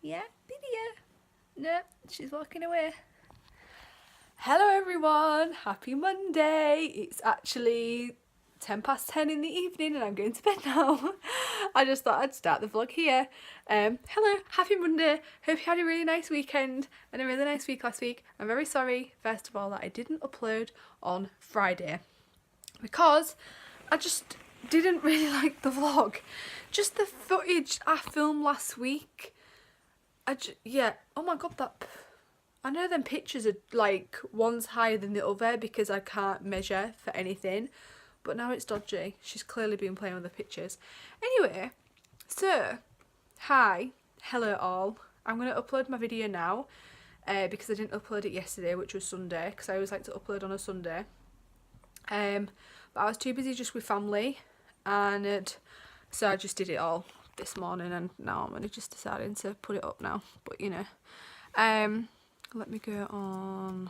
Yeah, video. No, she's walking away. Hello everyone, happy Monday. It's actually 10 past 10 in the evening and I'm going to bed now. I just thought I'd start the vlog here. Hello, happy Monday. Hope you had a really nice weekend and a really nice week last week. I'm very sorry, first of all, that I didn't upload on Friday because I just didn't really like the vlog. Just the footage I filmed last week. Yeah, oh my god, I know them pictures are like one's higher than the other because I can't measure for anything, but now it's dodgy. She's clearly been playing with the pictures. Anyway, so hi, hello all. I'm going to upload my video now because I didn't upload it yesterday, which was Sunday, because I always like to upload on a Sunday. But I was too busy just with family, and so I just did it all this morning, and now I'm only just deciding to put it up now. But you know, let me go on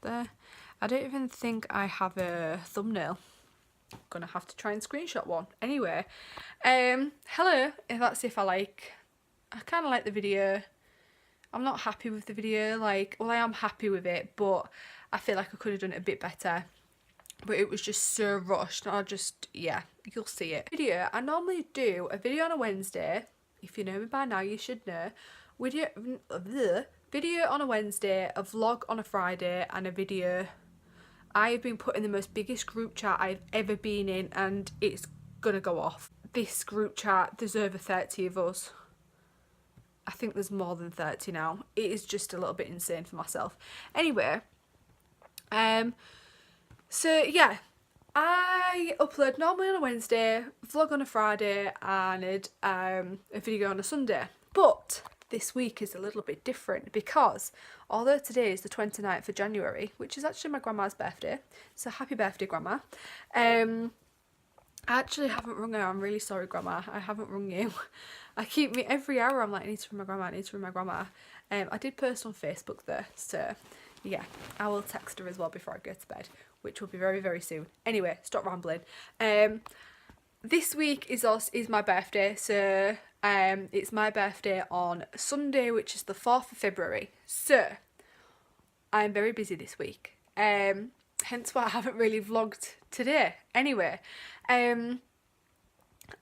there. I don't even think I have a thumbnail. I'm gonna have to try and screenshot one. Anyway, hello. If I kind of like the video. I'm not happy with the video. Like, well, I am happy with it, but I feel like I could have done it a bit better. But it was just so rushed. Yeah, you'll see it. I normally do a video on a Wednesday. If you know me by now, you should know. Video on a Wednesday, a vlog on a Friday, and a video. I have been put in the most biggest group chat I've ever been in, and it's gonna go off. This group chat, there's over 30 of us. I think there's more than 30 now. It is just a little bit insane for myself. Anyway, so yeah, I upload normally on a Wednesday, vlog on a Friday, and a video on a Sunday. But this week is a little bit different because although today is the 29th of January, which is actually my grandma's birthday, so happy birthday, Grandma. I actually haven't rung her. I'm really sorry, Grandma. I haven't rung you. Every hour I'm like, I need to ring my grandma, I need to ring my grandma. I did post on Facebook though, so yeah, I will text her as well before I go to bed, which will be very, very soon. Anyway, stop rambling. This week is my birthday, so it's my birthday on Sunday, which is the 4th of February. So I'm very busy this week. Hence why I haven't really vlogged today. Anyway, I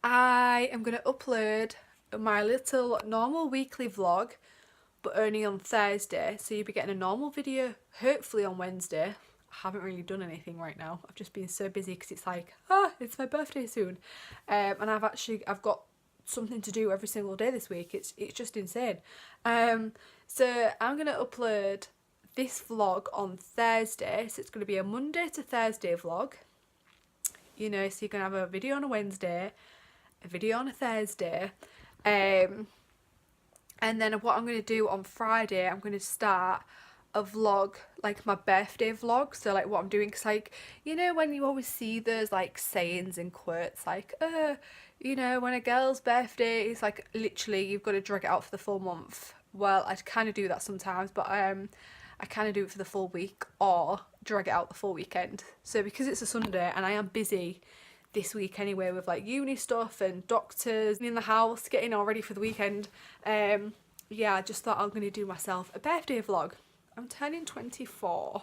am going to upload my little normal weekly vlog, but only on Thursday. So you'll be getting a normal video, hopefully on Wednesday. I haven't really done anything right now. I've just been so busy because it's like, it's my birthday soon. And I've got something to do every single day this week. It's just insane. So I'm going to upload this vlog on Thursday. So it's going to be a Monday to Thursday vlog. You know, so you're going to have a video on a Wednesday, a video on a Thursday. And then what I'm going to do on Friday, I'm going to start a vlog, like my birthday vlog. So like what I'm doing, because like, you know, when you always see those like sayings and quotes like, you know, when a girl's birthday is like literally you've got to drag it out for the full month. Well, I kind of do that sometimes, but I kind of do it for the full week or drag it out the full weekend. So because it's a Sunday and I am busy this week anyway with like uni stuff and doctors in the house, getting all ready for the weekend, yeah, I just thought I'm going to do myself a birthday vlog. I'm turning 24.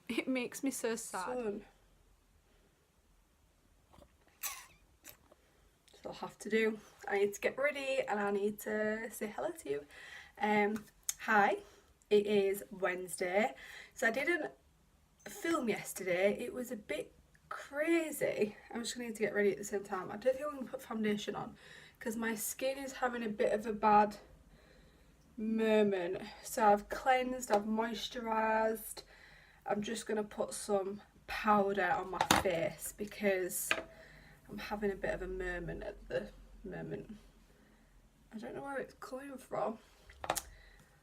It makes me so sad. So I'll have to do, I need to get ready and I need to say hello to you. Hi, it is Wednesday. So I didn't film yesterday. It was a bit crazy. I'm just going to need to get ready at the same time. I don't think I'm going to put foundation on because my skin is having a bit of a bad moment. So I've cleansed, I've moisturised. I'm just going to put some powder on my face because I'm having a bit of a moment at the moment. I don't know where it's coming from.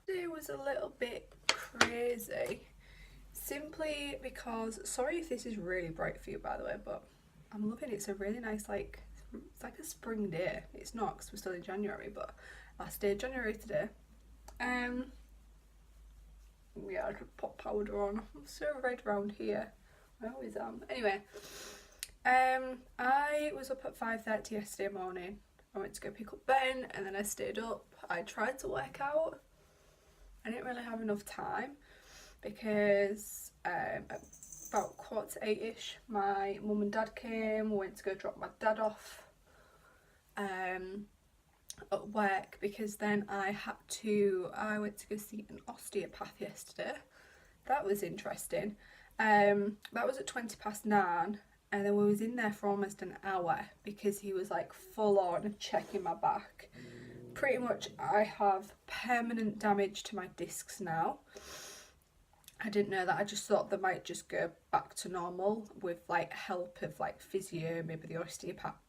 It was a little bit crazy. Simply because, sorry if this is really bright for you by the way, but I'm loving it. It's a really nice, like, it's like a spring day. It's not because we're still in January, but last day of January today. Yeah, I could put powder on. I'm so red around here. I always am. Anyway, I was up at 5:30 yesterday morning. I went to go pick up Ben and then I stayed up I tried to work out. I didn't really have enough time because about 7:45ish my mum and dad came. We went to go drop my dad off at work, because then I went to go see an osteopath yesterday. That was interesting. That was at 9:20, and then we was in there for almost an hour because he was like full on checking my back. Pretty much I have permanent damage to my discs now. I didn't know that. I just thought they might just go back to normal with like help of like physio, maybe the osteopath.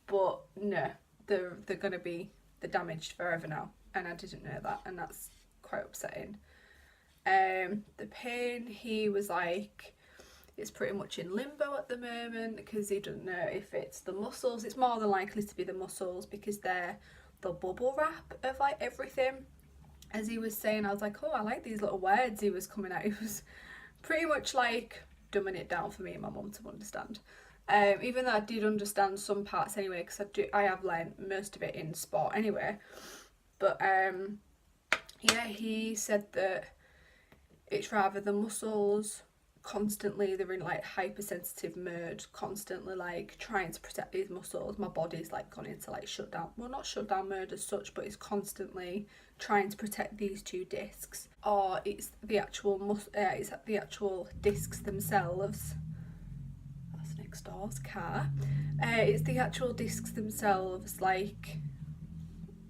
But no, they're gonna be damaged forever now, and I didn't know that, and that's quite upsetting. The pain, he was like, it's pretty much in limbo at the moment because he doesn't know if it's the muscles. It's more than likely to be the muscles because they're the bubble wrap of like everything. As he was saying, I was like, oh, I like these little words he was coming out. He was pretty much like dumbing it down for me and my mum to understand. Even though I did understand some parts anyway, because I have learned most of it in sport anyway. But yeah, he said that it's rather the muscles constantly, they're in like hypersensitive mode, constantly like trying to protect these muscles. My body's like gone into like shutdown, well, not shutdown mode as such, but it's constantly trying to protect these two discs, or it's the actual it's the actual discs themselves. That's next door's car. It's the actual discs themselves, like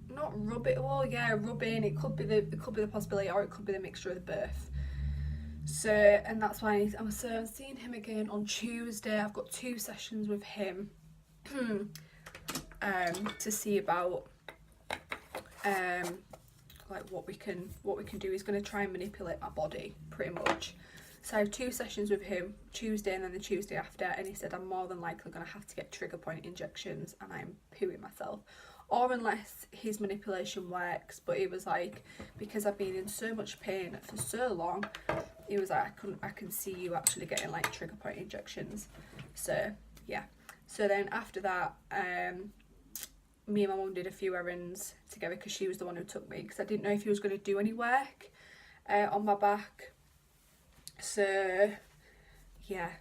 not rubbing. Well, yeah, rubbing. It could be the possibility, or it could be the mixture of both. So, and that's why I'm seeing him again on Tuesday. I've got 2 sessions with him to see about like what we can do. He's going to try and manipulate my body pretty much. So I have 2 sessions with him, Tuesday and then the Tuesday after, and he said I'm more than likely going to have to get trigger point injections, and I'm pooing myself. Or unless his manipulation works, but he was like, because I've been in so much pain for so long, he was like, I can see you actually getting like trigger point injections. So yeah. So then after that, me and my mum did a few errands together because she was the one who took me, because I didn't know if he was going to do any work on my back. So yeah.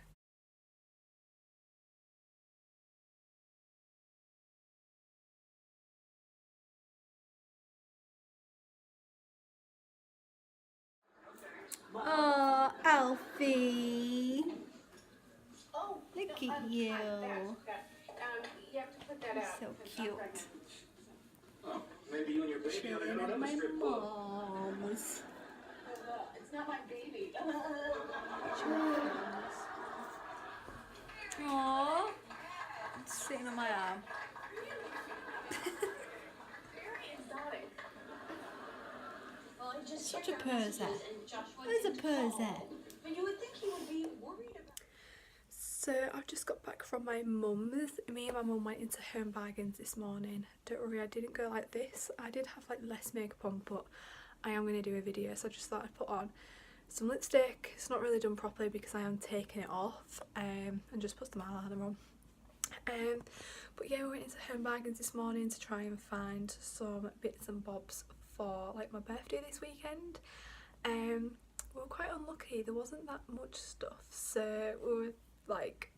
Oh, Alfie. Look at you. So cute. Chilling at my mom's. It's not my baby. Aww. It's sitting on my arm. Such a perser. Where's a perser? So I've just got back from my mum's. Me and my mum went into Home Bargains this morning. Don't worry, I didn't go like this. I did have like less makeup on, but I am going to do a video, so I just thought I'd put on some lipstick. It's not really done properly because I am taking it off, and just put some eyeliner on. But yeah, we went into Home Bargains this morning to try and find some bits and bobs for like my birthday this weekend. We were quite unlucky, there wasn't that much stuff, so we were like,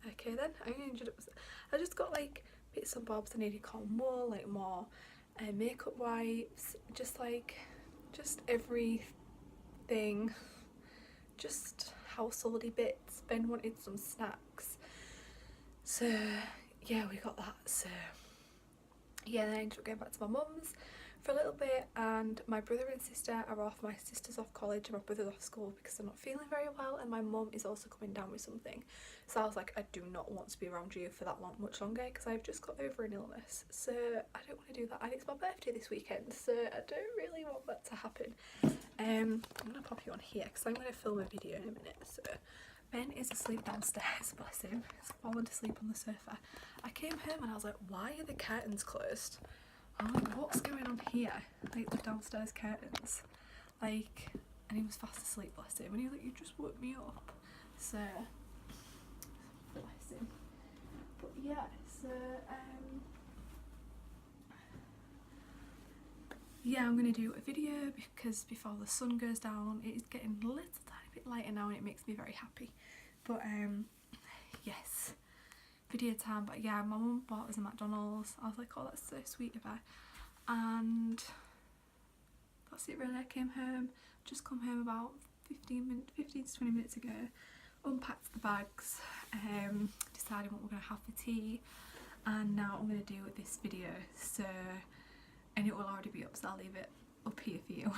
okay then. I just got like bits and bobs. I needed cotton wool, like more makeup wipes, just everything, just householdy bits. Ben wanted some snacks, so yeah, we got that. So yeah, then I ended up going back to my mum's for a little bit, and my brother and sister are off. My sister's off college and my brother's off school because they're not feeling very well, and my mum is also coming down with something. So I was like, I do not want to be around you for that much longer, because I've just got over an illness, so I don't want to do that, and it's my birthday this weekend, so I don't really want that to happen. I'm gonna pop you on here because I'm gonna film a video in a minute. So Ben is asleep downstairs, bless him. He's fallen asleep on the sofa. I came home and I was like, why are the curtains closed? I'm like, what's going on here? Like the downstairs curtains. Like, and he was fast asleep, bless him. And he was like, you just woke me up. So, bless him. But yes, So yeah, I'm going to do a video because before the sun goes down it is getting a little tiny bit lighter now and it makes me very happy. But yes, video time. But yeah, my mum bought us a McDonald's. I was like, oh, that's so sweet of her. And that's it really. I came home, just come home about 15 to 20 minutes ago, unpacked the bags, decided what we're going to have for tea, and now I'm going to do this video. So, and it will already be up, so I'll leave it up here for you.